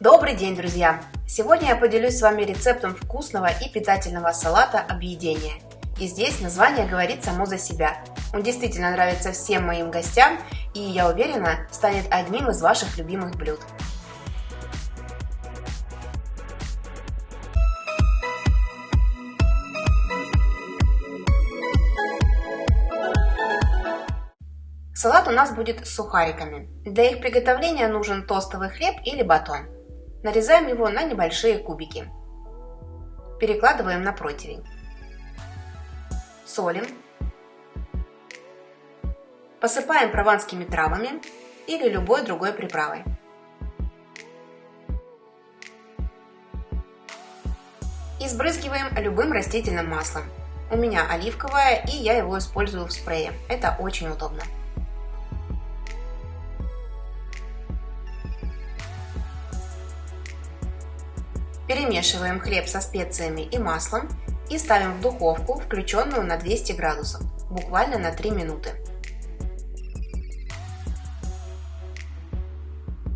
Добрый день, друзья! Сегодня я поделюсь с вами рецептом вкусного и питательного салата объедения. И здесь название говорит само за себя. Он действительно нравится всем моим гостям и, я уверена, станет одним из ваших любимых блюд. Салат у нас будет с сухариками. Для их приготовления нужен тостовый хлеб или батон. Нарезаем его на небольшие кубики. Перекладываем на противень. Солим. Посыпаем прованскими травами или любой другой приправой. И сбрызгиваем любым растительным маслом. У меня оливковое, и я его использую в спрее. Это очень удобно. Перемешиваем хлеб со специями и маслом и ставим в духовку, включенную на 200 градусов, буквально на 3 минуты.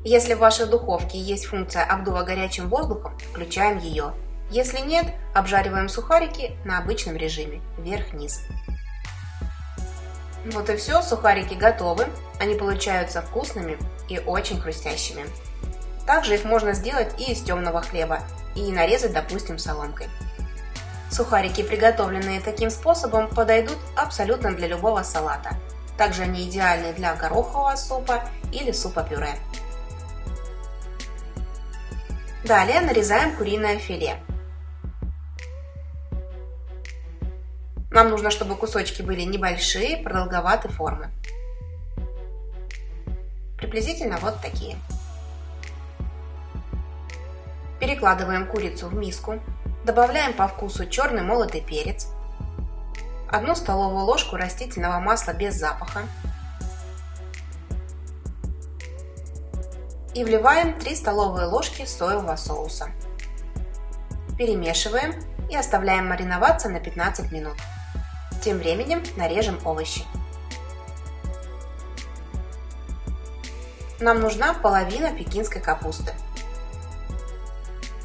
Если в вашей духовке есть функция обдува горячим воздухом, включаем ее. Если нет, обжариваем сухарики на обычном режиме, вверх-вниз. Вот и все, сухарики готовы, они получаются вкусными и очень хрустящими. Также их можно сделать и из темного хлеба и нарезать, допустим, соломкой. Сухарики, приготовленные таким способом, подойдут абсолютно для любого салата. Также они идеальны для горохового супа или супа-пюре. Далее нарезаем куриное филе. Нам нужно, чтобы кусочки были небольшие, продолговатой формы. Приблизительно вот такие. Перекладываем курицу в миску, добавляем по вкусу черный молотый перец, 1 столовую ложку растительного масла без запаха и вливаем 3 столовые ложки соевого соуса. Перемешиваем и оставляем мариноваться на 15 минут. Тем временем нарежем овощи. Нам нужна половина пекинской капусты.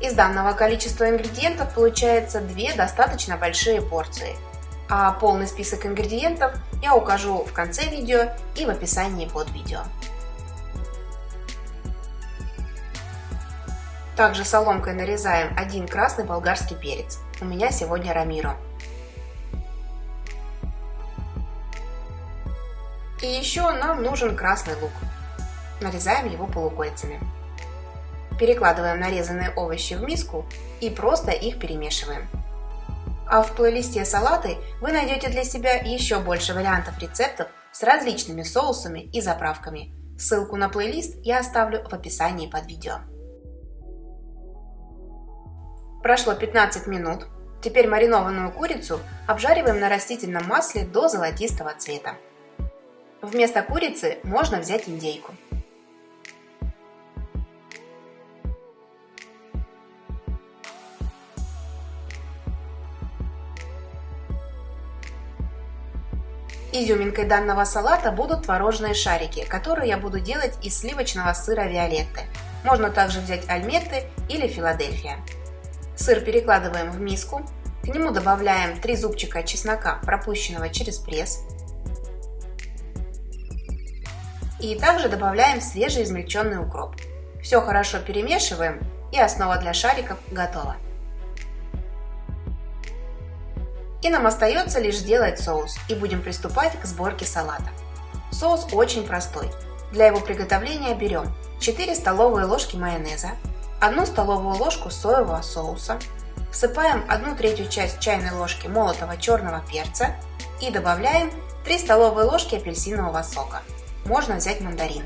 Из данного количества ингредиентов получается 2 достаточно большие порции, а полный список ингредиентов я укажу в конце видео и в описании под видео. Также соломкой нарезаем 1 красный болгарский перец, у меня сегодня рамиро. И еще нам нужен красный лук, нарезаем его полукольцами. Перекладываем нарезанные овощи в миску и просто их перемешиваем. А в плейлисте салаты вы найдете для себя еще больше вариантов рецептов с различными соусами и заправками. Ссылку на плейлист я оставлю в описании под видео. Прошло 15 минут. Теперь маринованную курицу обжариваем на растительном масле до золотистого цвета. Вместо курицы можно взять индейку. Изюминкой данного салата будут творожные шарики, которые я буду делать из сливочного сыра Виолетты. Можно также взять альметте или Филадельфия. Сыр перекладываем в миску, к нему добавляем 3 зубчика чеснока, пропущенного через пресс. И также добавляем свежеизмельченный укроп. Все хорошо перемешиваем, и основа для шариков готова. И нам остается лишь сделать соус, и будем приступать к сборке салата. Соус очень простой. Для его приготовления берем 4 столовые ложки майонеза, 1 столовую ложку соевого соуса, всыпаем 1/3 часть чайной ложки молотого черного перца и добавляем 3 столовые ложки апельсинового сока. Можно взять мандарин.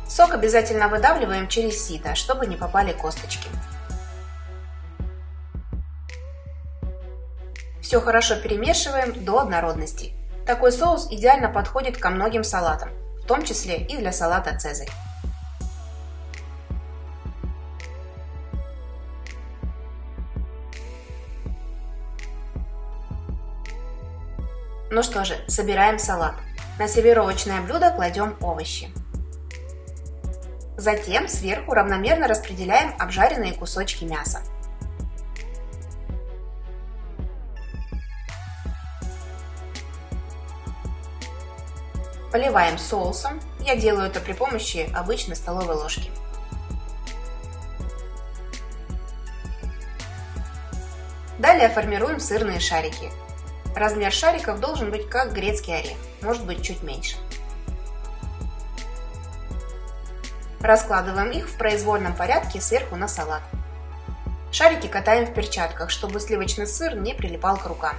Сок обязательно выдавливаем через сито, чтобы не попали косточки. Все хорошо перемешиваем до однородности. Такой соус идеально подходит ко многим салатам, в том числе и для салата «Цезарь». Ну что же, собираем салат. На сервировочное блюдо кладем овощи. Затем сверху равномерно распределяем обжаренные кусочки мяса. Поливаем соусом. Я делаю это при помощи обычной столовой ложки. Далее формируем сырные шарики. Размер шариков должен быть как грецкий орех, может быть чуть меньше. Раскладываем их в произвольном порядке сверху на салат. Шарики катаем в перчатках, чтобы сливочный сыр не прилипал к рукам.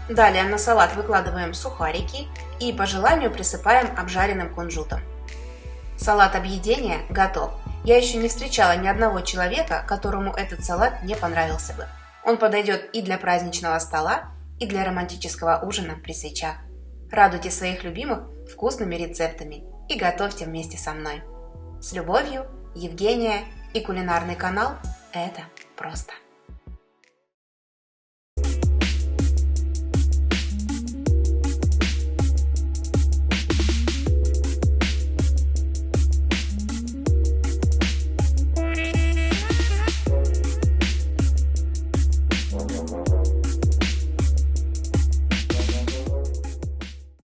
Далее на салат выкладываем сухарики и по желанию присыпаем обжаренным кунжутом. Салат объедения готов. Я еще не встречала ни одного человека, которому этот салат не понравился бы. Он подойдет и для праздничного стола, и для романтического ужина при свечах. Радуйте своих любимых вкусными рецептами и готовьте вместе со мной. С любовью, Евгения и кулинарный канал «Это просто».